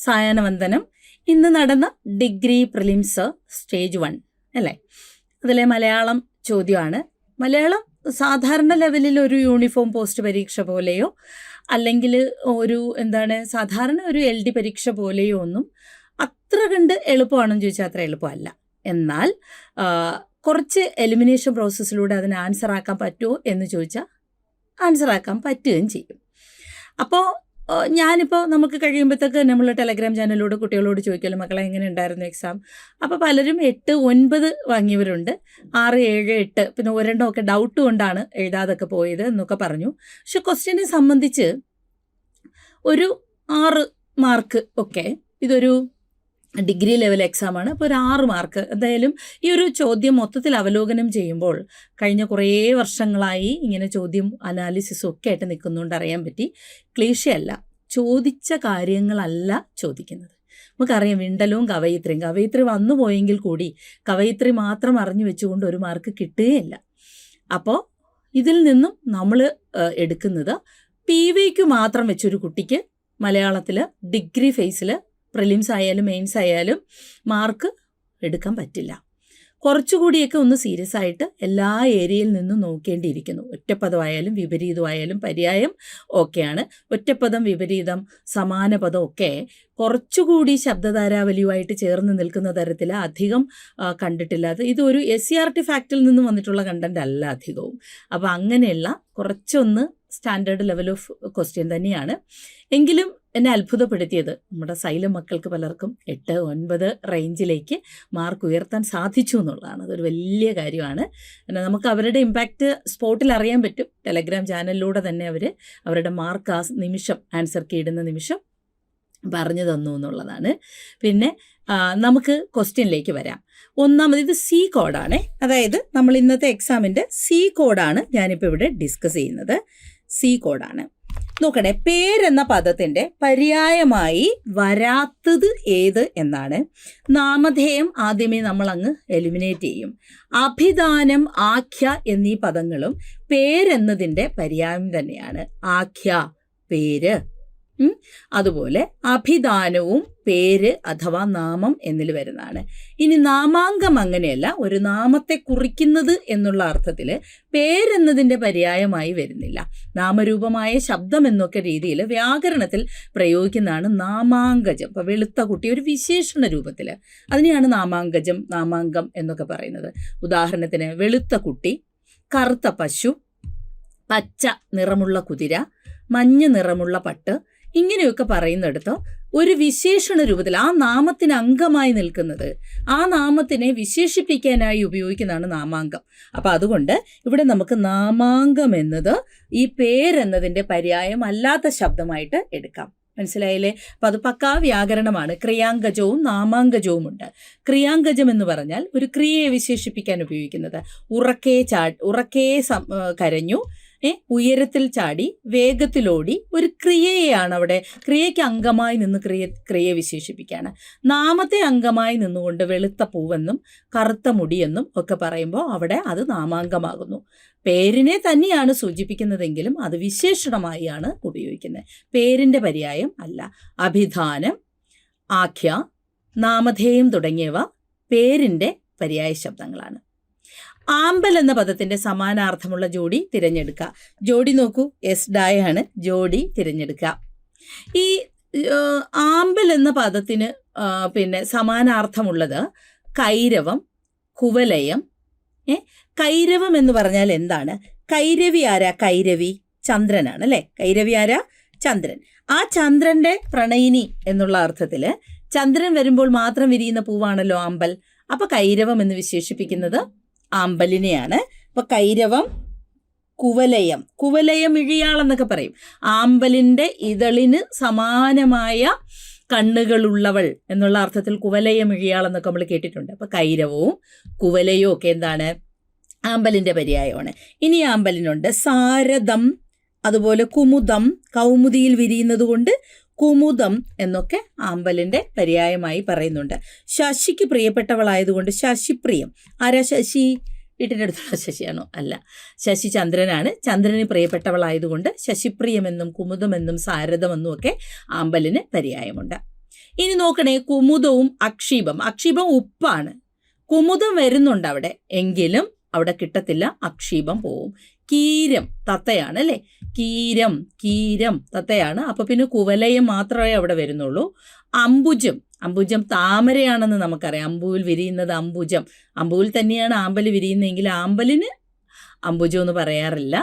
സായാഹ്നവന്ദനം. ഇന്ന് നടന്ന degree prelims stage 1 അല്ലേ? അതിലെ മലയാളം ചോദ്യമാണ്. മലയാളം സാധാരണ ലെവലിൽ ഒരു യൂണിഫോം പോസ്റ്റ് പരീക്ഷ പോലെയോ അല്ലെങ്കിൽ ഒരു സാധാരണ ഒരു LD പരീക്ഷ പോലെയോ ഒന്നും അത്ര കണ്ട് എളുപ്പമാണെന്ന് ചോദിച്ചാൽ അത്ര എളുപ്പമല്ല. എന്നാൽ കുറച്ച് എലിമിനേഷൻ പ്രോസസ്സിലൂടെ അതിന് ആൻസർ ആക്കാൻ പറ്റുമോ എന്ന് ചോദിച്ചാൽ ആൻസർ ആക്കാൻ പറ്റുകയും ചെയ്യും. അപ്പോൾ ഞാനിപ്പോൾ നമുക്ക് കഴിയുമ്പോഴത്തേക്ക് നമ്മൾ ടെലഗ്രാം ചാനലിലൂടെ കുട്ടികളോട് ചോദിക്കുമല്ലോ, മക്കളെ എങ്ങനെ ഉണ്ടായിരുന്നു എക്സാം? അപ്പോൾ പലരും 8, 9 വാങ്ങിയവരുണ്ട്, 6, 7, 8, പിന്നെ ഒരെണ്ണമൊക്കെ ഡൗട്ട് കൊണ്ടാണ് എഴുതാതൊക്കെ പോയത് എന്നൊക്കെ പറഞ്ഞു. പക്ഷെ ക്വസ്റ്റ്യനെ സംബന്ധിച്ച് ഒരു 6 മാർക്ക് ഒക്കെ, ഇതൊരു ഡിഗ്രി ലെവൽ എക്സാമാണ്. അപ്പോൾ ഒരു 6 മാർക്ക് എന്തായാലും ഈ ഒരു ചോദ്യം മൊത്തത്തിൽ അവലോകനം ചെയ്യുമ്പോൾ കഴിഞ്ഞ കുറേ വർഷങ്ങളായി ഇങ്ങനെ ചോദ്യം അനാലിസിസും ഒക്കെ ആയിട്ട് നിൽക്കുന്നുകൊണ്ട് അറിയാൻ പറ്റി. ക്ലീശയല്ല, ചോദിച്ച കാര്യങ്ങളല്ല ചോദിക്കുന്നത്. നമുക്കറിയാം വിണ്ടലും കവയിത്രി വന്നു പോയെങ്കിൽ കൂടി കവയിത്രി മാത്രം അറിഞ്ഞു വെച്ചുകൊണ്ട് ഒരു മാർക്ക് കിട്ടുകയില്ല. അപ്പോൾ ഇതിൽ നിന്നും നമ്മൾ എടുക്കുന്നത് PVQ മാത്രം വെച്ചൊരു കുട്ടിക്ക് മലയാളത്തിൽ ഡിഗ്രി ഫേസിൽ പ്രിലിംസ് ആയാലും മെയിൻസ് ആയാലും മാർക്ക് എടുക്കാൻ പറ്റില്ല. കുറച്ചുകൂടിയൊക്കെ ഒന്ന് സീരിയസ് ആയിട്ട് എല്ലാ ഏരിയയിൽ നിന്നും നോക്കേണ്ടിയിരിക്കുന്നു. ഒറ്റപ്പദമായാലും വിപരീതമായാലും പര്യായം ഓക്കെയാണ്. ഒറ്റപ്പദം, വിപരീതം, സമാന പദം ഒക്കെ കുറച്ചുകൂടി ശബ്ദധാരാവലിയുമായിട്ട് ചേർന്ന് നിൽക്കുന്ന തരത്തിൽ അധികം കണ്ടിട്ടില്ലാത്ത, ഇതൊരു SCERT ഫാക്റ്റിൽ നിന്നും വന്നിട്ടുള്ള കണ്ടന്റ് അല്ല അധികവും. അപ്പോൾ അങ്ങനെയുള്ള കുറച്ചൊന്ന് സ്റ്റാൻഡേർഡ് ലെവൽ ഓഫ് ക്വസ്റ്റ്യൻ തന്നെയാണ്. എങ്കിലും എന്നെ അത്ഭുതപ്പെടുത്തിയത് നമ്മുടെ സൈലം മക്കൾക്ക് പലർക്കും 8, 9 റേഞ്ചിലേക്ക് മാർക്ക് ഉയർത്താൻ സാധിച്ചു എന്നുള്ളതാണ്. അതൊരു വലിയ കാര്യമാണ്. പിന്നെ നമുക്ക് അവരുടെ ഇമ്പാക്റ്റ് സ്പോട്ടിൽ അറിയാൻ പറ്റും. ടെലഗ്രാം ചാനലിലൂടെ തന്നെ അവരുടെ മാർക്ക് ആ നിമിഷം ആൻസർ കീടുന്ന നിമിഷം പറഞ്ഞു തന്നു എന്നുള്ളതാണ്. പിന്നെ നമുക്ക് ക്വസ്റ്റ്യനിലേക്ക് വരാം. ഒന്നാമത് ഇത് C കോഡാണ്. അതായത് നമ്മൾ ഇന്നത്തെ എക്സാമിൻ്റെ C കോഡാണ് ഞാനിപ്പോൾ ഇവിടെ ഡിസ്കസ് ചെയ്യുന്നത്. C കോഡാണ്. നോക്കണേ, പേരെന്ന പദത്തിൻ്റെ പര്യായമായി വരാത്തത് ഏത് എന്നാണ്. നാമധേയം ആദ്യമേ നമ്മൾ അങ്ങ് എലിമിനേറ്റ് ചെയ്യും. അഭിധാനം, ആഖ്യ എന്നീ പദങ്ങളും പേരെന്നതിൻ്റെ പര്യായം തന്നെയാണ്. ആഖ്യ പേര്, അതുപോലെ അഭിധാനവും പേര് അഥവാ നാമം എന്നിൽ വരുന്നതാണ്. ഇനി നാമാങ്കം അങ്ങനെയല്ല, ഒരു നാമത്തെ കുറിക്കുന്നത് എന്നുള്ള അർത്ഥത്തിൽ പേരെന്നതിൻ്റെ പര്യായമായി വരുന്നില്ല. നാമരൂപമായ ശബ്ദം എന്നൊക്കെ രീതിയിൽ വ്യാകരണത്തിൽ പ്രയോഗിക്കുന്നതാണ് നാമാങ്കജം. ഇപ്പോൾ വെളുത്ത കുട്ടി ഒരു വിശേഷണ രൂപത്തിൽ, അതിനെയാണ് നാമാങ്കജം, നാമാങ്കം എന്നൊക്കെ പറയുന്നത്. ഉദാഹരണത്തിന് വെളുത്ത കുട്ടി, കറുത്ത പശു, പച്ച നിറമുള്ള കുതിര, മഞ്ഞ നിറമുള്ള പട്ട്, ഇങ്ങനെയൊക്കെ പറയുന്നിടത്ത് ഒരു വിശേഷണ രൂപത്തിൽ ആ നാമത്തിന് അംഗമായി നിൽക്കുന്നത്, ആ നാമത്തിനെ വിശേഷിപ്പിക്കാനായി ഉപയോഗിക്കുന്നതാണ് നാമാങ്കം. അപ്പം അതുകൊണ്ട് ഇവിടെ നമുക്ക് നാമാങ്കം എന്നത് ഈ പേരെന്നതിൻ്റെ പര്യായം അല്ലാത്ത ശബ്ദമായിട്ട് എടുക്കാം. മനസ്സിലായില്ലേ? അപ്പം അത് പക്കാ വ്യാകരണമാണ്. ക്രിയാങ്കജവും നാമാങ്കജവും ഉണ്ട്. ക്രിയാങ്കജം എന്ന് പറഞ്ഞാൽ ഒരു ക്രിയയെ വിശേഷിപ്പിക്കാൻ ഉപയോഗിക്കുന്നത്. ഉറക്കേ കരഞ്ഞു, ഉയരത്തിൽ ചാടി, വേഗത്തിലോടി, ഒരു ക്രിയയെയാണ് അവിടെ, ക്രിയയ്ക്ക് അംഗമായി നിന്ന് ക്രിയയെ വിശേഷിപ്പിക്കുകയാണ്. നാമത്തെ അംഗമായി നിന്നുകൊണ്ട് വെളുത്ത പൂവെന്നും കറുത്ത മുടിയെന്നും ഒക്കെ പറയുമ്പോൾ അവിടെ അത് നാമാങ്കമാകുന്നു. പേരിനെ തന്നെയാണ് സൂചിപ്പിക്കുന്നതെങ്കിലും അത് വിശേഷണമായാണ് ഉപയോഗിക്കുന്നത്. പേരിൻ്റെ പര്യായം അല്ല. അഭിധാനം, ആഖ്യ, നാമധേയം തുടങ്ങിയവ പേരിൻ്റെ പര്യായ ശബ്ദങ്ങളാണ്. ആമ്പൽ എന്ന പദത്തിൻ്റെ സമാനാർത്ഥമുള്ള ജോഡി തിരഞ്ഞെടുക്കുക. ജോഡി നോക്കൂ, ഡായാണ് ജോഡി തിരഞ്ഞെടുക്കുക. ഈ ആമ്പൽ എന്ന പദത്തിന് പിന്നെ സമാനാർത്ഥമുള്ളത് കൈരവം, കുവലയം. കൈരവം എന്ന് പറഞ്ഞാൽ എന്താണ്? കൈരവി ആരാ? കൈരവി ചന്ദ്രനാണ് അല്ലേ? കൈരവി ആരാ? ചന്ദ്രൻ. ആ ചന്ദ്രൻ്റെ പ്രണയിനി എന്നുള്ള അർത്ഥത്തിൽ ചന്ദ്രൻ വരുമ്പോൾ മാത്രം വിരിയുന്ന പൂവാണല്ലോ ആമ്പൽ. അപ്പോൾ കൈരവം എന്ന് വിശേഷിപ്പിക്കുന്നത് ആമ്പലിനെയാണ്. അപ്പോൾ കൈരവം, കുവലയം ഇഴിയാളെന്നൊക്കെ പറയും. ആമ്പലിൻ്റെ ഇതളിന് സമാനമായ കണ്ണുകളുള്ളവൾ എന്നുള്ള അർത്ഥത്തിൽ കുവലയം ഇഴിയാളെന്നൊക്കെ നമ്മൾ കേട്ടിട്ടുണ്ട്. അപ്പോൾ കൈരവവും കുവലയവും ഒക്കെ എന്താണ്? ആമ്പലിൻ്റെ പര്യായമാണ്. ഇനി ആമ്പലിനുണ്ട് സാരഥം, അതുപോലെ കുമുദം, കൗമുദിയിൽ വിരിയുന്നത് കൊണ്ട് കുമുദം എന്നൊക്കെ ആമ്പലിൻ്റെ പര്യായമായി പറയുന്നുണ്ട്. ശശിക്ക് പ്രിയപ്പെട്ടവളായതുകൊണ്ട് ശശിപ്രിയം. ആരാ ശശി? വീട്ടിൻ്റെ അടുത്തുള്ള ശശിയാണോ? അല്ല, ശശി ചന്ദ്രനാണ്. ചന്ദ്രന് പ്രിയപ്പെട്ടവളായതുകൊണ്ട് ശശിപ്രിയമെന്നും കുമുദമെന്നും സാരഥമെന്നും ഒക്കെ ആമ്പലിന് പര്യായമുണ്ട്. ഇനി നോക്കണേ, കുമുദവും അക്ഷീപം. അക്ഷീപം ഉപ്പാണ്, കുമുദം വരുന്നുണ്ട് അവിടെ, എങ്കിലും അവിടെ കിട്ടത്തില്ല, അക്ഷീപം പോവും. കീരം തത്തയാണ് അല്ലേ, കീരം തത്തയാണ്. അപ്പൊ പിന്നെ കുവലയം മാത്രമേ അവിടെ വരുന്നുള്ളൂ. അംബുജം താമരയാണെന്ന് നമുക്കറിയാം. അമ്പുവിൽ വിരിയുന്നത് അംബുജം. അമ്പുവിൽ തന്നെയാണ് ആമ്പല് വിരിയുന്നതെങ്കിൽ ആമ്പലിന് അംബുജം എന്ന് പറയാറില്ല.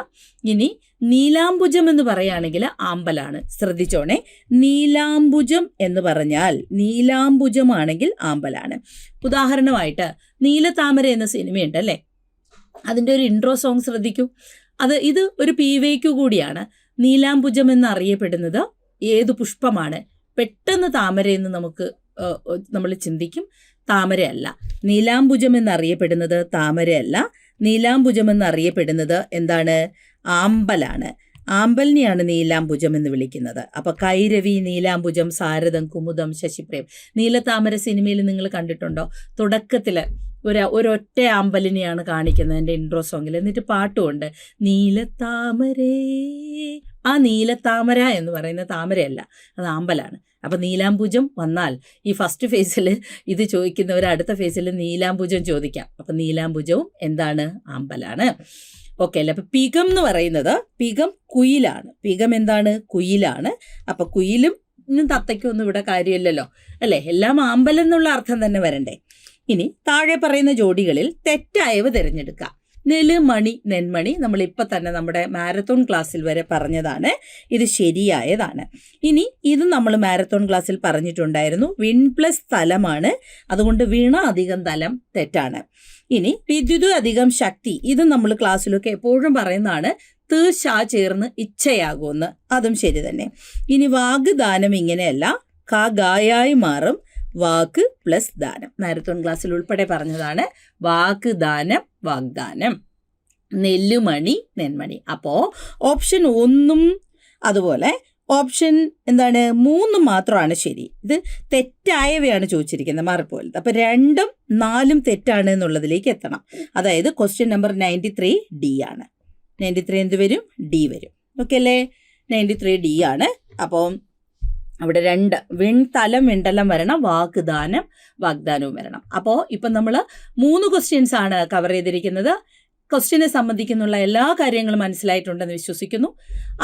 ഇനി നീലാംബുജം എന്ന് പറയുകയാണെങ്കിൽ ആമ്പലാണ്. ശ്രദ്ധിച്ചോണേ, നീലാംബുജം എന്ന് പറഞ്ഞാൽ നീലാംബുജമാണെങ്കിൽ ആമ്പലാണ്. ഉദാഹരണമായിട്ട് നീലത്താമര എന്ന സിനിമയുണ്ട് അല്ലേ, അതിൻ്റെ ഒരു ഇൻട്രോ സോങ് ശ്രദ്ധിക്കൂ. ഇത് ഒരു PYQ കൂടിയാണ്. നീലാംബുജം എന്നറിയപ്പെടുന്നത് ഏത് പുഷ്പമാണ്? പെട്ടെന്ന് താമരയെന്ന് നമ്മൾ ചിന്തിക്കും, താമരയല്ല. നീലാംബുജം എന്നറിയപ്പെടുന്നത് താമരയല്ല. നീലാംബുജം എന്നറിയപ്പെടുന്നത് എന്താണ്? ആമ്പലാണ്. ആമ്പലിനെയാണ് നീലാംബുജം എന്ന് വിളിക്കുന്നത്. അപ്പൊ കൈരവി, നീലാംബുജം, സാരഥം, കുമുദം, ശശിപ്രേം. നീലത്താമര സിനിമയിൽ നിങ്ങൾ കണ്ടിട്ടുണ്ടോ? തുടക്കത്തിൽ ഒരൊറ്റ ആമ്പലിനെയാണ് കാണിക്കുന്നത് എൻ്റെ ഇൻട്രോ സോങ്ങിൽ. എന്നിട്ട് പാട്ടുമുണ്ട്, നീലത്താമരേ. ആ നീലത്താമര എന്ന് പറയുന്ന താമരയല്ല, അത് ആമ്പലാണ്. അപ്പം നീലാംബുജം വന്നാൽ ഈ ഫസ്റ്റ് ഫേസിൽ ഇത് ചോദിക്കുന്നവർ അടുത്ത ഫേസിൽ നീലാംബുജം ചോദിക്കാം. അപ്പം നീലാംബുജവും എന്താണ്? ആമ്പലാണ്. ഓക്കെ അല്ലേ? അപ്പം പികം എന്ന് പറയുന്നത്, പികം കുയിലാണ്. പികം എന്താണ്? കുയിലാണ്. അപ്പം കുയിലും തത്തയ്ക്കും ഒന്നും ഇവിടെ കാര്യമില്ലല്ലോ അല്ലേ, എല്ലാം ആമ്പലം എന്നുള്ള അർത്ഥം തന്നെ വരണ്ടേ. ഇനി താഴെ പറയുന്ന ജോഡികളിൽ തെറ്റായവ തിരഞ്ഞെടുക്കുക. നെല്മണി, നെന്മണി നമ്മളിപ്പോൾ തന്നെ നമ്മുടെ മാരത്തോൺ ക്ലാസ്സിൽ വരെ പറഞ്ഞതാണ്. ഇത് ശരിയായതാണ്. ഇനി ഇത് നമ്മൾ മാരത്തോൺ ക്ലാസ്സിൽ പറഞ്ഞിട്ടുണ്ടായിരുന്നു. വിൺ പ്ലസ് തലമാണ്, അതുകൊണ്ട് വീണ അധികം തലം തെറ്റാണ്. ഇനി വിദ്യുത് അധികം ശക്തി, ഇത് നമ്മൾ ക്ലാസ്സിലൊക്കെ എപ്പോഴും പറയുന്നതാണ്. ചേർന്ന് ഇച്ഛയാകുമെന്ന്, അതും ശരി തന്നെ. ഇനി വാഗ്ദാനം ഇങ്ങനെയല്ല, ഗായായി മാറും. വാക്ക് പ്ലസ് ദാനം മാരത്തോൺ ക്ലാസ്സിൽ ഉൾപ്പെടെ പറഞ്ഞതാണ്. വാക്ക്, ദാനം, വാഗ്ദാനം. നെല്ലുമണി, നെന്മണി. അപ്പോൾ ഓപ്ഷൻ 1 അതുപോലെ ഓപ്ഷൻ 3 മാത്രമാണ് ശരി. ഇത് തെറ്റായവയാണ് ചോദിച്ചിരിക്കുന്നത്, മാറിപ്പോയത്. അപ്പം 2ഉം 4ഉം തെറ്റാണ് എന്നുള്ളതിലേക്ക് എത്തണം. അതായത് ക്വസ്റ്റ്യൻ നമ്പർ 93D ആണ്. 93 എന്ത് വരും? D വരും. ഓക്കെ അല്ലേ? 93D ആണ്. അപ്പോൾ അവിടെ 2 വിൺതലം, വിണ്ടലം വരണം. വാക്ക്, ദാനം, വാഗ്ദാനവും വരണം. അപ്പോൾ ഇപ്പം നമ്മൾ 3 ക്വസ്റ്റ്യൻസ് ആണ് കവർ ചെയ്തിരിക്കുന്നത്. ക്വസ്റ്റ്യനെ സംബന്ധിക്കുന്നുള്ള എല്ലാ കാര്യങ്ങളും മനസ്സിലായിട്ടുണ്ടെന്ന് വിശ്വസിക്കുന്നു.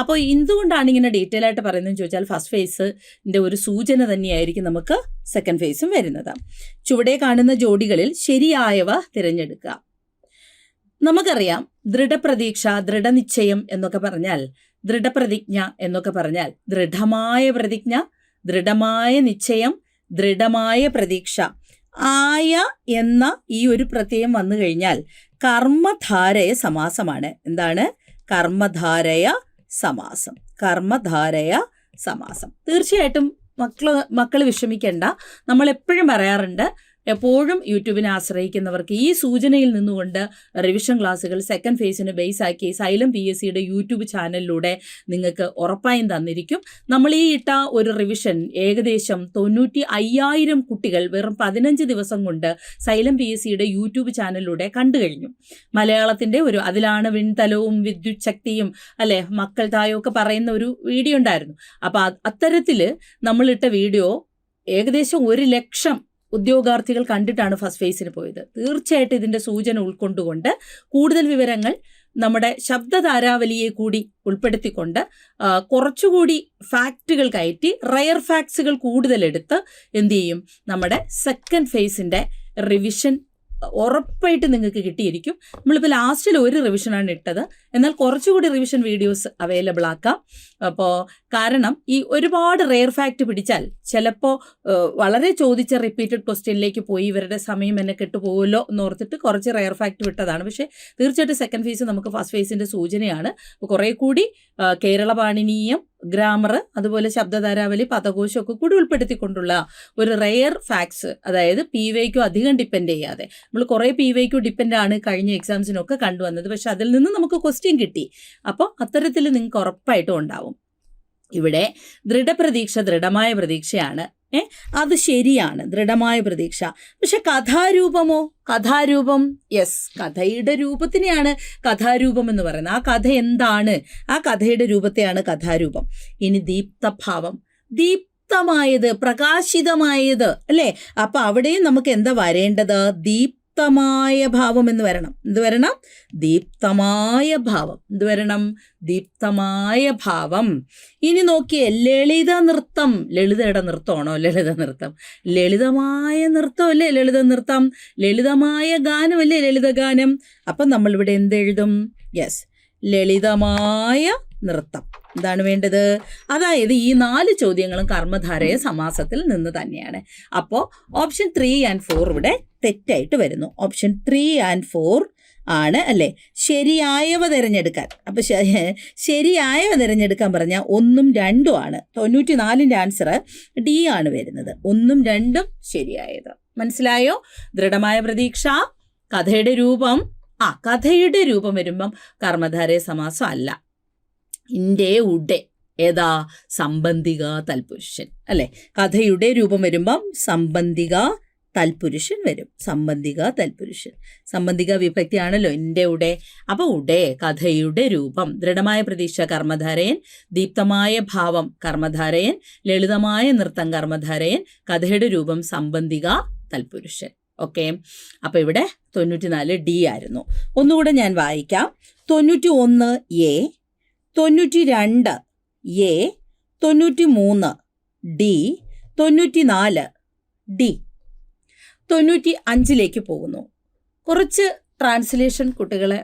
അപ്പോൾ എന്തുകൊണ്ടാണ് ഇങ്ങനെ ഡീറ്റെയിൽ ആയിട്ട് പറയുന്നതെന്ന് ചോദിച്ചാൽ, ഫസ്റ്റ് ഫേസിൻ്റെ ഒരു സൂചന തന്നെയായിരിക്കും നമുക്ക് സെക്കൻഡ് ഫേസും വരുന്നത്. ചുവടെ കാണുന്ന ജോഡികളിൽ ശരിയായവ തിരഞ്ഞെടുക്കുക. നമുക്കറിയാം, ദൃഢപ്രതീക്ഷ, ദൃഢനിശ്ചയം എന്നൊക്കെ പറഞ്ഞാൽ, ദൃഢപ്രതിജ്ഞ എന്നൊക്കെ പറഞ്ഞാൽ ദൃഢമായ പ്രതിജ്ഞ, ദൃഢമായ നിശ്ചയം, ദൃഢമായ പ്രതീക്ഷ. ആയ എന്ന ഈ ഒരു പ്രത്യയം വന്നു കഴിഞ്ഞാൽ കർമ്മധാരയ സമാസമാണ്. എന്താണ്? കർമ്മധാരയ സമാസം. കർമ്മധാരയ സമാസം. തീർച്ചയായിട്ടും മക്കൾ വിഷമിക്കേണ്ട. നമ്മൾ എപ്പോഴും പറയാറുണ്ട്, എപ്പോഴും യൂട്യൂബിനെ ആശ്രയിക്കുന്നവർക്ക് ഈ സൂചനയിൽ നിന്നുകൊണ്ട് റിവിഷൻ ക്ലാസ്സുകൾ സെക്കൻഡ് ഫേസിന് ബേസ് ആക്കി സൈലം PSCയുടെ യൂട്യൂബ് ചാനലിലൂടെ നിങ്ങൾക്ക് ഉറപ്പായും തന്നിരിക്കും. നമ്മൾ ഈ ഇട്ട ഒരു റിവിഷൻ ഏകദേശം 95,000 കുട്ടികൾ വെറും 15 ദിവസം കൊണ്ട് സൈലം PSCയുടെ യൂട്യൂബ് ചാനലിലൂടെ കണ്ടു കഴിഞ്ഞു. മലയാളത്തിൻ്റെ അതിലാണ് വിൺതലവും വിദ്യുത് ശക്തിയും അല്ലെ മക്കൾ തായോ ഒക്കെ പറയുന്ന ഒരു വീഡിയോ ഉണ്ടായിരുന്നു. അപ്പോൾ അത്തരത്തിൽ നമ്മളിട്ട വീഡിയോ ഏകദേശം 1 ലക്ഷം ഉദ്യോഗാർത്ഥികൾ കണ്ടിട്ടാണ് ഫസ്റ്റ് ഫേസിന് പോയത്. തീർച്ചയായിട്ടും ഇതിൻ്റെ സൂചന ഉൾക്കൊണ്ടുകൊണ്ട് കൂടുതൽ വിവരങ്ങൾ നമ്മുടെ ശബ്ദധാരാവലിയെ കൂടി ഉൾപ്പെടുത്തിക്കൊണ്ട് കുറച്ചുകൂടി ഫാക്റ്റുകൾ കയറ്റി റയർ ഫാക്ട്സുകൾ കൂടുതലെടുത്ത് എന്ത് ചെയ്യും, നമ്മുടെ സെക്കൻഡ് ഫേസിൻ്റെ റിവിഷൻ ഉറപ്പായിട്ട് നിങ്ങൾക്ക് കിട്ടിയിരിക്കും. നമ്മളിപ്പോൾ ലാസ്റ്റിൽ ഒരു റിവിഷനാണ് ഇട്ടത്, എന്നാൽ കുറച്ചുകൂടി റിവിഷൻ വീഡിയോസ് അവൈലബിൾ ആക്കാം. അപ്പോൾ കാരണം ഈ ഒരുപാട് റെയർ ഫാക്റ്റ് പിടിച്ചാൽ ചിലപ്പോൾ വളരെ ചോദിച്ച റിപ്പീറ്റഡ് ക്വസ്റ്റ്യനിലേക്ക് പോയി ഇവരുടെ സമയം എന്നെ കെട്ടുപോകുമല്ലോ എന്നോർത്തിട്ട് കുറച്ച് റെയർ ഫാക്റ്റ് വിട്ടതാണ്. പക്ഷേ തീർച്ചയായിട്ടും സെക്കൻഡ് ഫേസ് നമുക്ക് ഫസ്റ്റ് ഫേസിൻ്റെ സൂചനയാണ്. അപ്പോൾ കുറേ കൂടി കേരള പാണിനീയം, ഗ്രാമർ, അതുപോലെ ശബ്ദധാരാവലി, പദകോശം ഒക്കെ കൂടി ഉൾപ്പെടുത്തിക്കൊണ്ടുള്ള ഒരു റെയർ ഫാക്ട്സ്, അതായത് PYQ അധികം ഡിപ്പെൻഡ് ചെയ്യാതെ. നമ്മൾ കുറേ PYQ ഡിപ്പെൻഡ് ആണ് കഴിഞ്ഞ എക്സാംസിനൊക്കെ കണ്ടുവന്നത്, പക്ഷെ അതിൽ നിന്ന് നമുക്ക് ക്വസ്റ്റ്യൻ കിട്ടി. അപ്പോൾ അത്തരത്തിൽ നിങ്ങൾക്ക് ഉറപ്പായിട്ടും ഉണ്ടാവും. ഇവിടെ ദൃഢപ്രതീക്ഷ ദൃഢമായ പ്രതീക്ഷയാണ്. അത് ശരിയാണ്, ദൃഢമായ പ്രതീക്ഷ. പക്ഷെ കഥാരൂപമോ? കഥാരൂപം, യെസ്, കഥയുടെ രൂപത്തിനെയാണ് കഥാരൂപം എന്ന് പറയുന്നത്. ആ കഥ എന്താണ്? ആ കഥയുടെ രൂപത്തെയാണ് കഥാരൂപം. ഇനി ദീപ്തഭാവം. ദീപ്ത ദീപ്തമായത്, പ്രകാശിതമായത്, അല്ലേ? അപ്പൊ അവിടെയും നമുക്ക് എന്താ വരേണ്ടത്? ദീപ്തമായ ഭാവം എന്ന് വരണം. എന്ത് വരണം? ദീപ്തമായ ഭാവം. എന്ത് വരണം? ദീപ്തമായ ഭാവം. ഇനി നോക്കിയേ, ലളിത നൃത്തം. ലളിതയുടെ നൃത്തമാണോ ലളിത നൃത്തം? ലളിതമായ നൃത്തമല്ലേ ലളിത നൃത്തം? ലളിതമായ ഗാനമല്ലേ ലളിതഗാനം? അപ്പം നമ്മളിവിടെ എന്തെഴുതും? യെസ്, ലളിതമായ നൃത്തം. എന്താണ് വേണ്ടത്? അതായത് ഈ 4 ചോദ്യങ്ങളും കർമ്മധാരയ സമാസത്തിൽ നിന്ന് തന്നെയാണ്. അപ്പോൾ ഓപ്ഷൻ 3 and 4 ഇവിടെ തെറ്റായിട്ട് വരുന്നു. ഓപ്ഷൻ 3 and 4 ആണ് അല്ലേ ശരിയായവ തിരഞ്ഞെടുക്കാൻ. അപ്പം ശരിയായവ തിരഞ്ഞെടുക്കാൻ പറഞ്ഞാൽ 1ഉം 2ഉം ആണ്. 94ൻ്റെ ആൻസർ ഡി ആണ് വരുന്നത്. 1ഉം 2ഉം ശരിയായത്. മനസ്സിലായോ? ദൃഢമായ പ്രതീക്ഷ. കഥയുടെ രൂപം കഥയുടെ രൂപം വരുമ്പം കർമ്മധാരയ സമാസം അല്ല. ഇൻ്റെ ഉടെ ഏതാ? സംബന്ധിക തൽപുരുഷൻ അല്ലേ? കഥയുടെ രൂപം വരുമ്പം സംബന്ധിക തൽപുരുഷൻ വരും. സംബന്ധിക തൽപുരുഷൻ, സംബന്ധിക വിഭക്തിയാണല്ലോ ഇൻ്റെ ഉടെ. അപ്പോൾ ഉടെ കഥയുടെ രൂപം. ദൃഢമായ പ്രതീക്ഷ കർമ്മധാരയൻ, ദീപ്തമായ ഭാവം കർമ്മധാരയൻ, ലളിതമായ നൃത്തം കർമ്മധാരയൻ, കഥയുടെ രൂപം സംബന്ധിക തൽപുരുഷൻ. ഓക്കെ, അപ്പോൾ ഇവിടെ 94 ഡി ആയിരുന്നു. ഒന്നുകൂടെ ഞാൻ വായിക്കാം. 91 എ, 92 എ, 93 ഡി, 94 ഡി. 95ലേക്ക് പോകുന്നു. കുറച്ച് ട്രാൻസ്ലേഷൻ കുട്ടികളെ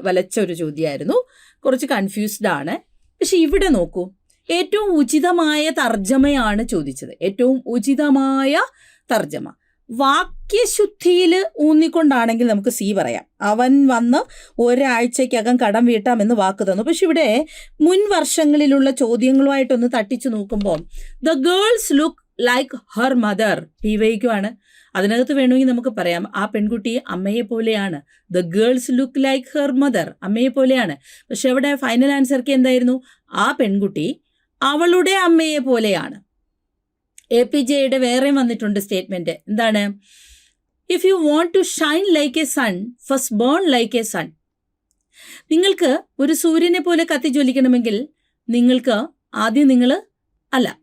വലച്ച ഒരു ചോദ്യമായിരുന്നു. കുറച്ച് കൺഫ്യൂസ്ഡ് ആണ്. പക്ഷെ ഇവിടെ നോക്കൂ, ഏറ്റവും ഉചിതമായ തർജ്ജമയാണ് ചോദിച്ചത്. ഏറ്റവും ഉചിതമായ തർജ്ജമ വാക്യശുദ്ധിയിൽ ഊന്നിക്കൊണ്ടാണെങ്കിൽ നമുക്ക് സി പറയാം. അവൻ വന്ന് ഒരാഴ്ചക്കകം കടം വീട്ടാമെന്ന് വാക്ക് തന്നു. പക്ഷെ ഇവിടെ മുൻ വർഷങ്ങളിലുള്ള ചോദ്യങ്ങളുമായിട്ടൊന്ന് തട്ടിച്ചു നോക്കുമ്പോൾ the girls look like her mother PYQ അതിനകത്ത് വേണമെങ്കിൽ നമുക്ക് പറയാം ആ പെൺകുട്ടി അമ്മയെ പോലെയാണ്. The girls look like her mother, അമ്മയെ പോലെയാണ്. പക്ഷെ അവിടെ ഫൈനൽ ആൻസർക്ക് എന്തായിരുന്നു? ആ പെൺകുട്ടി അവളുടെ അമ്മയെ പോലെയാണ്. APJയുടെ വേറെയും വന്നിട്ടുണ്ട് സ്റ്റേറ്റ്മെന്റ്. എന്താണ്? If you want to shine like a sun first burn like a sun. നിങ്ങൾക്ക് ഒരു സൂര്യനെ പോലെ കത്തിജ്വലിക്കണമെങ്കിൽ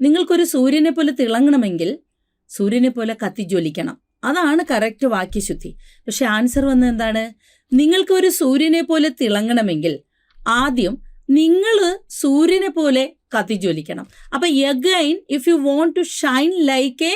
നിങ്ങൾക്കൊരു സൂര്യനെ പോലെ തിളങ്ങണമെങ്കിൽ സൂര്യനെ പോലെ കത്തിജ്വലിക്കണം. അതാണ് കറക്റ്റ് വാക്യശുദ്ധി. പക്ഷെ ആൻസർ വന്നത് എന്താണ്? നിങ്ങൾക്കൊരു സൂര്യനെ പോലെ തിളങ്ങണമെങ്കിൽ ആദ്യം നിങ്ങൾ സൂര്യനെ പോലെ കത്തിജ്വലിക്കണം. അപ്പം again if you want to shine like a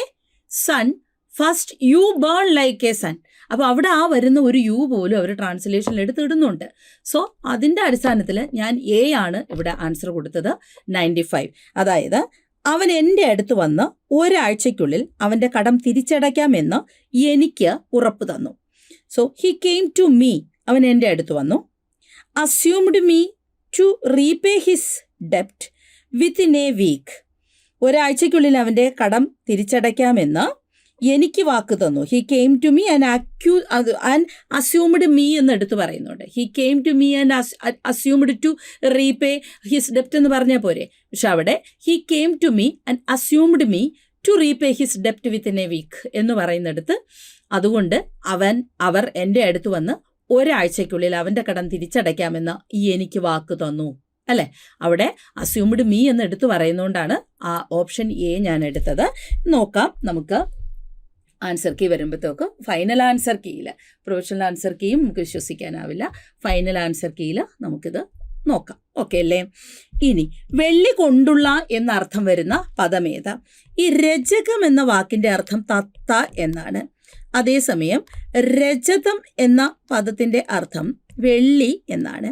sun first you burn like a sun. അപ്പോൾ അവിടെ വരുന്ന ഒരു യു പോലും അവർ ട്രാൻസ്ലേഷനിൽ എടുത്തിടുന്നുണ്ട്. സോ അതിൻ്റെ അടിസ്ഥാനത്തിൽ ഞാൻ എ ആണ് ഇവിടെ ആൻസർ കൊടുത്തത്. 95. അതായത് അവൻ എൻ്റെ അടുത്ത് വന്ന് ഒരാഴ്ചയ്ക്കുള്ളിൽ അവൻ്റെ കടം തിരിച്ചടയ്ക്കാമെന്ന് എനിക്ക് ഉറപ്പ് തന്നു. So he came to me, അവൻ എൻ്റെ അടുത്ത് വന്നു. Assumed me to repay his ഡെപ്റ്റ് വിത്തിൻ എ വീക്ക്. ഒരാഴ്ചയ്ക്കുള്ളിൽ അവൻ്റെ കടം തിരിച്ചടയ്ക്കാമെന്ന് എനിക്ക് വാക്ക് തന്നു. He came to me and assumed me എന്ന് എടുത്ത് പറയുന്നുണ്ട്. He came to me and assumed to repay his ഡെപ്റ്റ് എന്ന് പറഞ്ഞാൽ പോരെ. പക്ഷെ അവിടെ he came to me and assumed me to repay his ഡെപ്റ്റ് വിത്തിൻ എ വീക്ക് എന്ന് പറയുന്നിടത്ത് അതുകൊണ്ട് അവർ എൻ്റെ അടുത്ത് വന്ന് ഒരാഴ്ചയ്ക്കുള്ളിൽ അവൻ്റെ കടം തിരിച്ചടയ്ക്കാമെന്ന് എനിക്ക് വാക്ക് തന്നു അല്ലേ. അവിടെ അസ്യൂംഡ് മീ എന്ന് എടുത്ത് പറയുന്നതുകൊണ്ടാണ് ആ ഓപ്ഷൻ എ ഞാൻ എടുത്തത്. നോക്കാം നമുക്ക് ആൻസർ കീ വരുമ്പോഴത്തേക്ക്. ഫൈനൽ ആൻസർ കീയിൽ, പ്രൊഫഷണൽ ആൻസർ കീയും നമുക്ക് വിശ്വസിക്കാനാവില്ല. ഫൈനൽ ആൻസർ കീയിൽ നമുക്കിത് നോക്കാം. ഓക്കെ അല്ലേ? ഇനി വെള്ളി കൊണ്ടുള്ള എന്നർത്ഥം വരുന്ന പദമേത്? ഈ രജകം എന്ന വാക്കിൻ്റെ അർത്ഥം തത്ത എന്നാണ്. അതേസമയം രജതം എന്ന പദത്തിൻ്റെ അർത്ഥം വെള്ളി എന്നാണ്.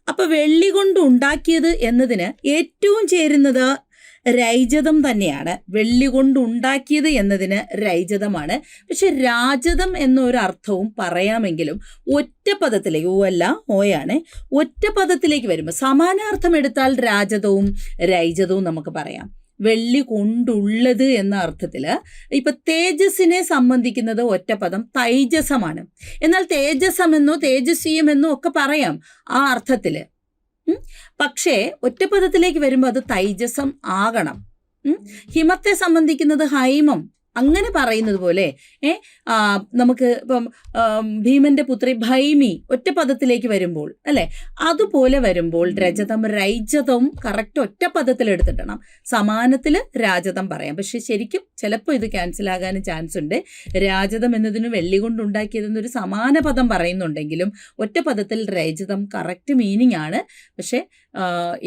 അപ്പോൾ വെള്ളി കൊണ്ട് ഉണ്ടാക്കിയത് എന്നതിന് ഏറ്റവും ചേരുന്നത് രൈജതം തന്നെയാണ്. വെള്ളി കൊണ്ട് ഉണ്ടാക്കിയത് എന്നതിന് രൈജതമാണ്. പക്ഷെ രാജതം എന്നൊരർത്ഥവും പറയാമെങ്കിലും ഒറ്റപ്പദത്തിലേക്ക്, ഓയാണ്, ഒറ്റപ്പദത്തിലേക്ക് വരുമ്പോൾ സമാനാർത്ഥം എടുത്താൽ രാജതവും രൈജതവും നമുക്ക് പറയാം. വെള്ളി കൊണ്ടുള്ളത് എന്ന അർത്ഥത്തിൽ ഇപ്പം തേജസ്സിനെ സംബന്ധിക്കുന്നത് ഒറ്റപ്പദം തൈജസമാണ്. എന്നാൽ തേജസമെന്നോ തേജസ്വീയമെന്നോ ഒക്കെ പറയാം ആ അർത്ഥത്തിൽ. പക്ഷേ ഒറ്റപ്പദത്തിലേക്ക് വരുമ്പോൾ അത് തൈജസം ആകണം. ഹിമത്തെ സംബന്ധിക്കുന്നത് ഹൈമം അങ്ങനെ പറയുന്നത് പോലെ നമുക്ക് ഇപ്പം ഭീമന്റെ പുത്രി ഭൈമി ഒറ്റ പദത്തിലേക്ക് വരുമ്പോൾ അല്ലെ, അതുപോലെ വരുമ്പോൾ രജതം രൈജതവും കറക്റ്റ് ഒറ്റ പദത്തിൽ എടുത്തിട്ടണം. സമാനത്തിൽ രാജതം പറയാം, പക്ഷെ ശരിക്കും ചിലപ്പോൾ ഇത് ക്യാൻസൽ ആകാനും ചാൻസ് ഉണ്ട്. രാജതം എന്നതിന് വെള്ളി കൊണ്ടുണ്ടാക്കിയതെന്നൊരു സമാന പദം പറയുന്നുണ്ടെങ്കിലും ഒറ്റ പദത്തിൽ രൈജതം കറക്റ്റ് മീനിങ് ആണ്. പക്ഷെ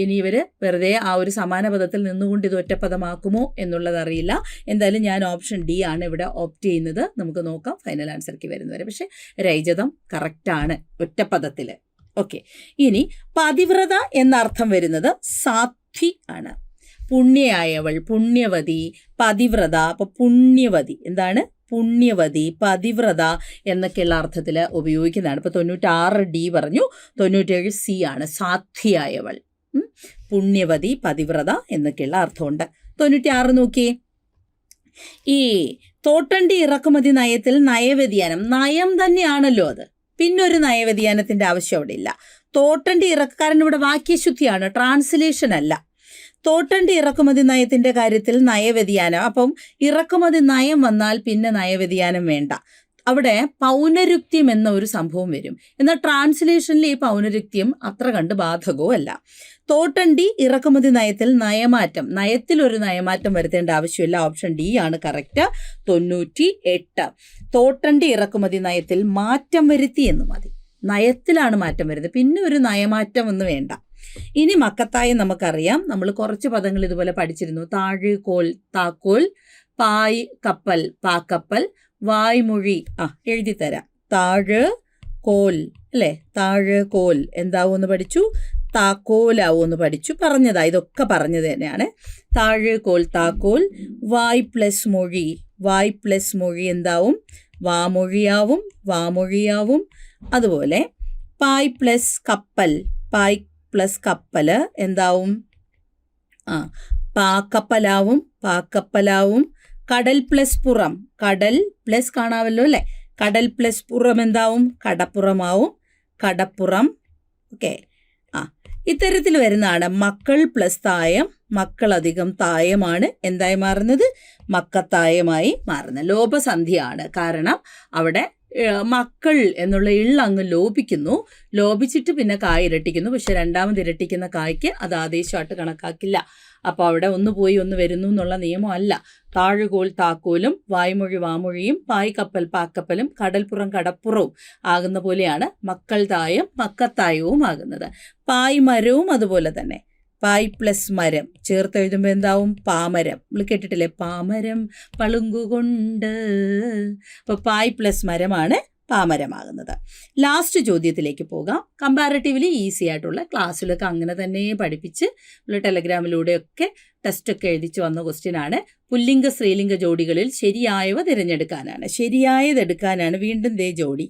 ഇനി ഇവർ വെറുതെ ആ ഒരു സമാന പദത്തിൽ നിന്നുകൊണ്ട് ഇത് ഒറ്റപ്പദമാക്കുമോ എന്നുള്ളത് അറിയില്ല. എന്തായാലും ഞാൻ ഓപ്ഷൻ ഡി ആണ് ഇവിടെ ഓപ്റ്റ് ചെയ്യുന്നത്. നമുക്ക് നോക്കാം ഫൈനൽ ആൻസർക്ക് വരുന്നവരെ. പക്ഷെ രൈജതം കറക്റ്റാണ് ഒറ്റപ്പദത്തിൽ. ഓക്കെ, ഇനി പതിവ്രത എന്ന അർത്ഥം വരുന്നത് സാധ്വി ആണ്. പുണ്യയായവൾ, പുണ്യവതി, പതിവ്രത. അപ്പൊ പുണ്യവതി എന്താണ്? പുണ്യവതി, പതിവ്രത എന്നൊക്കെയുള്ള അർത്ഥത്തിൽ ഉപയോഗിക്കുന്നതാണ്. ഇപ്പോൾ 96D പറഞ്ഞു, 97 C ആണ് സാധ്വിയായവൾ. പുണ്യവതി, പതിവ്രത എന്നൊക്കെയുള്ള അർത്ഥമുണ്ട്. 96 നോക്കിയേ. ഈ തോട്ടണ്ടി ഇറക്കുമതി നയത്തിൽ നയവ്യതിയാനം, നയം തന്നെയാണല്ലോ അത്, പിന്നൊരു നയവ്യതിയാനത്തിന്റെ ആവശ്യം അവിടെ ഇല്ല. തോട്ടണ്ടി കാരണം ഇവിടെ വാക്യശുദ്ധിയാണ്, ട്രാൻസ്ലേഷൻ അല്ല. തോട്ടണ്ടി ഇറക്കുമതി നയത്തിന്റെ കാര്യത്തിൽ നയവ്യതിയാനം, അപ്പം ഇറക്കുമതി നയം വന്നാൽ പിന്നെ നയവ്യതിയാനം വേണ്ട. അവിടെ പൗനരുക്ത്യം എന്ന ഒരു സംഭവം വരും. എന്നാൽ ട്രാൻസ്ലേഷനിൽ ഈ പൗനരുക്ത്യം അത്ര കണ്ട് ബാധകവും അല്ല. തോട്ടണ്ടി ഇറക്കുമതി നയത്തിൽ നയമാറ്റം, നയത്തിൽ ഒരു നയമാറ്റം വരുത്തേണ്ട ആവശ്യമില്ല. ഓപ്ഷൻ ഡി ആണ് കറക്റ്റ്. 98. തോട്ടണ്ടി ഇറക്കുമതി നയത്തിൽ മാറ്റം വരുത്തി എന്ന് മതി. നയത്തിലാണ് മാറ്റം വരുന്നത്, പിന്നെ ഒരു നയമാറ്റം ഒന്നും വേണ്ട. ഇനി മക്കത്തായം നമുക്കറിയാം, നമ്മൾ കുറച്ച് പദങ്ങൾ ഇതുപോലെ പഠിച്ചിരുന്നു. താഴ് കോൽ, താക്കോൽ, പായ് കപ്പൽ, പാക്കപ്പൽ, വായ്മൊഴി. എഴുതി തരാം. താഴ് കോൽ അല്ലേ, താഴ് കോൽ എന്താവൂന്ന് പഠിച്ചു, താക്കോലാവൂന്ന് പഠിച്ചു, പറഞ്ഞതാ. ഇതൊക്കെ പറഞ്ഞത് തന്നെയാണ്. താഴ് കോൽ താക്കോൽ, വായ് പ്ലസ് മൊഴി, വായ് പ്ലസ് മൊഴി എന്താവും? വാമൊഴിയാവും, വാമൊഴിയാവും. അതുപോലെ പായ് പ്ലസ് കപ്പൽ, പായ് പ്ലസ് കപ്പല് എന്താവും? പാക്കപ്പലാവും, പാക്കപ്പലാവും. കടൽ പ്ലസ് പുറം, കടൽ പ്ലസ് കാണാമല്ലോ അല്ലേ, കടൽ പ്ലസ് പുറം എന്താവും? കടപ്പുറമാവും, കടപ്പുറം. ഓക്കെ, ഇത്തരത്തിൽ വരുന്നതാണ്. മക്കൾ പ്ലസ് തായം, മക്കൾ അധികം തായമാണ് എന്തായി മാറുന്നത്? മക്കത്തായമായി മാറുന്നത്. ലോപസന്ധിയാണ്, കാരണം അവിടെ മക്കൾ എന്നുള്ള അങ്ങ് ലോപിക്കുന്നു, ലോപിച്ചിട്ട് പിന്നെ കായ് ഇരട്ടിക്കുന്നു. പക്ഷെ രണ്ടാമത് ഇരട്ടിക്കുന്ന കായ്ക്ക് അത് ആദേശമായിട്ട് കണക്കാക്കില്ല. അപ്പോൾ അവിടെ ഒന്ന് പോയി ഒന്ന് വരുന്നു എന്നുള്ള നിയമമല്ല. താഴുകോൽ താക്കോലും, വായ്മൊഴി വാമൊഴിയും, പായ് കപ്പൽ പാക്കപ്പലും, കടൽപ്പുറം കടപ്പുറവും ആകുന്ന പോലെയാണ് മക്കൾ തായം മക്കത്തായവും ആകുന്നത്. പായ് മരവും അതുപോലെ തന്നെ. പായ് പ്ലസ് മരം ചേർത്ത് എഴുതുമ്പോൾ എന്താവും? പാമരം. നമ്മൾ കേട്ടിട്ടില്ലേ, പാമരം പളുങ്കുകൊണ്ട്. അപ്പോൾ പായ് പ്ലസ് മരമാണ് പാമരമാകുന്നത്. ലാസ്റ്റ് ചോദ്യത്തിലേക്ക് പോകാം. കമ്പാരിറ്റീവ്ലി ഈസി ആയിട്ടുള്ള, ക്ലാസ്സിലൊക്കെ അങ്ങനെ തന്നെ പഠിപ്പിച്ച് ടെലഗ്രാമിലൂടെയൊക്കെ ടെസ്റ്റൊക്കെ എഴുതിച്ച് വന്ന ക്വസ്റ്റ്യനാണ്. പുല്ലിംഗ സ്ത്രീലിംഗ ജോഡികളിൽ ശരിയായവ തിരഞ്ഞെടുക്കാനാണ്, ശരിയായതെടുക്കാനാണ്. വീണ്ടും ദേ ജോഡി.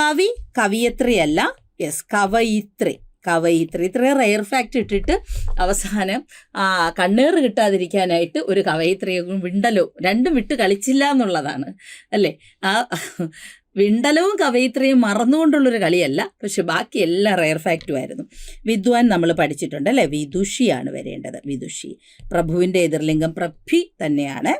കവി, കവിയത്രിയല്ല. യെസ്, കവയിത്രി, കവയിത്രി. ഇത്രയും റെയർ ഫാക്റ്റ് ഇട്ടിട്ട് അവസാനം കണ്ണേറ് കിട്ടാതിരിക്കാനായിട്ട് ഒരു കവയിത്രിയും വിണ്ടലോ രണ്ടും വിട്ട് കളിച്ചില്ല എന്നുള്ളതാണ് അല്ലേ. വിണ്ടലവും കവയിത്രിയും മറന്നുകൊണ്ടുള്ളൊരു കളിയല്ല, പക്ഷെ ബാക്കി എല്ലാം റെയർ ഫാക്റ്റുമായിരുന്നു. വിദ്വാൻ നമ്മൾ പഠിച്ചിട്ടുണ്ട് അല്ലേ, വിദുഷിയാണ് വരേണ്ടത്. വിദുഷി. പ്രഭുവിൻ്റെ എതിർലിംഗം പ്രഭി തന്നെയാണ്.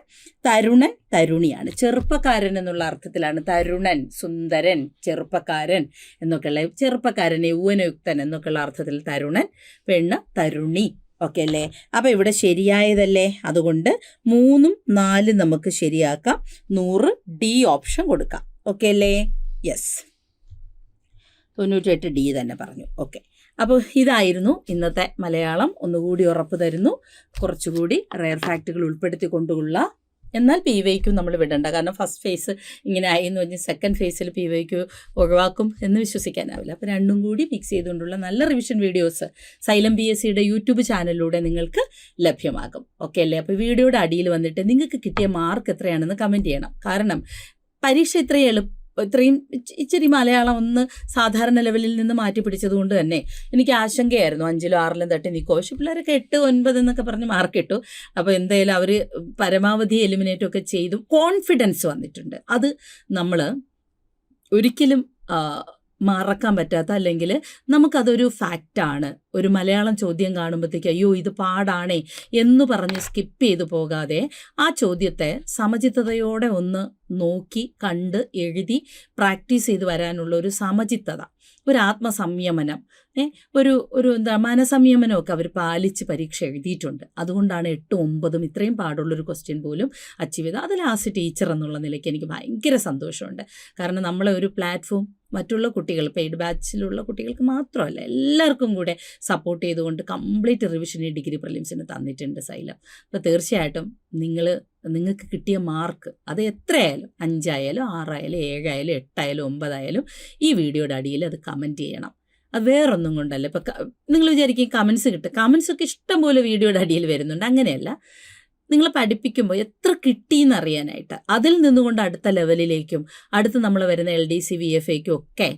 തരുണൻ, തരുണിയാണ്. ചെറുപ്പക്കാരൻ എന്നുള്ള അർത്ഥത്തിലാണ് തരുണൻ, സുന്ദരൻ, ചെറുപ്പക്കാരൻ എന്നൊക്കെയുള്ള, ചെറുപ്പക്കാരൻ, യൗവനയുക്തൻ എന്നൊക്കെയുള്ള അർത്ഥത്തിൽ തരുണൻ. പെണ്ണ് തരുണി. ഓക്കെ അല്ലേ. അപ്പോൾ ഇവിടെ ശരിയായതല്ലേ, അതുകൊണ്ട് 3ഉം 4ഉം നമുക്ക് ശരിയാക്കാം. 100D ഓപ്ഷൻ കൊടുക്കാം. ഓക്കെ അല്ലേ. യെസ്, 98D തന്നെ പറഞ്ഞു. ഓക്കെ, അപ്പോൾ ഇതായിരുന്നു ഇന്നത്തെ മലയാളം. ഒന്നുകൂടി ഉറപ്പ് തരുന്നു, കുറച്ചുകൂടി റെയർ ഫാക്റ്റുകൾ ഉൾപ്പെടുത്തിക്കൊണ്ടുള്ള. എന്നാൽ PYQ നമ്മൾ വിടണ്ട, കാരണം ഫസ്റ്റ് ഫേസ് ഇങ്ങനെ ആയി എന്ന് പറഞ്ഞാൽ സെക്കൻഡ് ഫേസിൽ PYQ ഒഴിവാക്കും എന്ന് വിശ്വസിക്കാനാവില്ല. അപ്പോൾ രണ്ടും കൂടി മിക്സ് ചെയ്തുകൊണ്ടുള്ള നല്ല റിവിഷൻ വീഡിയോസ് സൈലം PSCയുടെ യൂട്യൂബ് ചാനലിലൂടെ നിങ്ങൾക്ക് ലഭ്യമാകും. ഓക്കെ അല്ലേ. അപ്പോൾ വീഡിയോയുടെ അടിയിൽ വന്നിട്ട് നിങ്ങൾക്ക് കിട്ടിയ മാർക്ക് എത്രയാണെന്ന് കമൻറ്റ് ചെയ്യണം. കാരണം പരീക്ഷ ഇത്രയും ഇച്ചിരി മലയാളം ഒന്ന് സാധാരണ ലെവലിൽ നിന്ന് മാറ്റി പിടിച്ചതുകൊണ്ട് തന്നെ എനിക്ക് ആശങ്കയായിരുന്നു 5ലും 6ലും തട്ടി നിൽക്കുമോ. പക്ഷെ പിള്ളേരൊക്കെ 8, 9 എന്നൊക്കെ പറഞ്ഞ് മാർക്ക് ഇട്ടു. അപ്പോൾ എന്തായാലും അവർ പരമാവധി എലിമിനേറ്റൊക്കെ ചെയ്തു, കോൺഫിഡൻസ് വന്നിട്ടുണ്ട്. അത് നമ്മൾ ഒരിക്കലും മറക്കാൻ പറ്റാത്ത, അല്ലെങ്കിൽ നമുക്കതൊരു ഫാക്റ്റാണ്, ഒരു മലയാളം ചോദ്യം കാണുമ്പോഴത്തേക്ക് അയ്യോ ഇത് പാടാണേ എന്ന് പറഞ്ഞ് സ്കിപ്പ് ചെയ്തു പോകാതെ ആ ചോദ്യത്തെ സമചിത്തതയോടെ ഒന്ന് നോക്കി കണ്ട് പ്രാക്ടീസ് ചെയ്ത് വരാനുള്ള ഒരു സമചിത്തത, ഒരു ആത്മസംയമനം, ഒരു മനസംയമനമൊക്കെ അവർ പാലിച്ച് പരീക്ഷ എഴുതിയിട്ടുണ്ട്. അതുകൊണ്ടാണ് 8, 9 ഇത്രയും പാടുള്ളൊരു ക്വസ്റ്റ്യൻ പോലും അച്ചീവ് ചെയ്തത്. അത് ലാസ്റ്റ് ടീച്ചർ എന്നുള്ള നിലയ്ക്ക് എനിക്ക് ഭയങ്കര സന്തോഷമുണ്ട്. കാരണം നമ്മളെ ഒരു പ്ലാറ്റ്ഫോം മറ്റുള്ള കുട്ടികൾ, പെയ്ഡ് ബാച്ചിലുള്ള കുട്ടികൾക്ക് മാത്രമല്ല എല്ലാവർക്കും കൂടെ സപ്പോർട്ട് ചെയ്തുകൊണ്ട് കംപ്ലീറ്റ് റിവിഷൻ ഈ ഡിഗ്രി പ്രിലിംസിന് തന്നിട്ടുണ്ട് സൈലം. അപ്പോൾ തീർച്ചയായിട്ടും നിങ്ങൾക്ക് കിട്ടിയ മാർക്ക് അത് എത്രയായാലും 5 ആയാലും 6 ആയാലും 7 ആയാലും 8 ആയാലും 9 ആയാലും ഈ വീഡിയോയുടെ അടിയിൽ അത് കമൻറ്റ് ചെയ്യണം. അത് വേറൊന്നും കൊണ്ടല്ല. ഇപ്പം നിങ്ങൾ വിചാരിക്കും കമൻസ് കിട്ടും, കമൻസൊക്കെ ഇഷ്ടംപോലെ വീഡിയോയുടെ അടിയിൽ വരുന്നുണ്ട്. അങ്ങനെയല്ല, നിങ്ങൾ പഠിപ്പിക്കുമ്പോൾ എത്ര കിട്ടിയെന്ന് അറിയാനായിട്ട്, അതിൽ നിന്നുകൊണ്ട് അടുത്ത ലെവലിലേക്കും അടുത്ത് നമ്മൾ വരുന്ന LDC VFAക്കും ഒക്കെ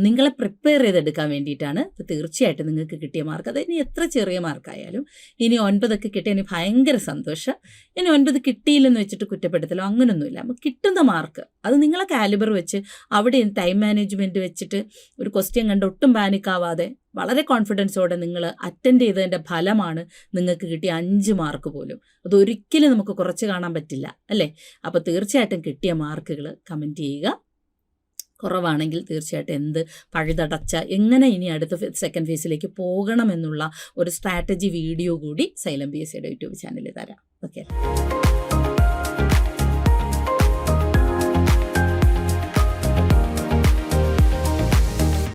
നിങ്ങളെ പ്രിപ്പയർ ചെയ്തെടുക്കാൻ വേണ്ടിയിട്ടാണ്. തീർച്ചയായിട്ടും നിങ്ങൾക്ക് കിട്ടിയ മാർക്ക്, അത് ഇനി എത്ര ചെറിയ മാർക്കായാലും, ഇനി 9 കിട്ടിയ ഇനി ഭയങ്കര സന്തോഷം. ഇനി 9 കിട്ടിയില്ലെന്ന് വെച്ചിട്ട് കുറ്റപ്പെടുത്തലോ അങ്ങനൊന്നുമില്ല. നമുക്ക് കിട്ടുന്ന മാർക്ക് അത് നിങ്ങളെ കാലിബർ വെച്ച് അവിടെ ടൈം മാനേജ്മെൻറ്റ് വെച്ചിട്ട് ഒരു ക്വസ്റ്റ്യൻ കണ്ട് ഒട്ടും പാനിക്കാവാതെ വളരെ കോൺഫിഡൻസോടെ നിങ്ങൾ അറ്റൻഡ് ചെയ്തതിൻ്റെ ഫലമാണ് നിങ്ങൾക്ക് കിട്ടിയ 5 മാർക്ക് പോലും. അതൊരിക്കലും നമുക്ക് കുറച്ച് കാണാൻ പറ്റില്ല അല്ലേ? അപ്പോൾ തീർച്ചയായിട്ടും കിട്ടിയ മാർക്കുകൾ കമൻറ്റ് ചെയ്യുക. കുറവാണെങ്കിൽ തീർച്ചയായിട്ടും എന്ത് പഴുതടച്ച എങ്ങനെ ഇനി അടുത്ത സെക്കൻഡ് ഫേസിലേക്ക് പോകണമെന്നുള്ള ഒരു സ്ട്രാറ്റജി വീഡിയോ കൂടി സൈലം PSCയുടെ യൂട്യൂബ് ചാനലിൽ തരാം. ഓക്കെ.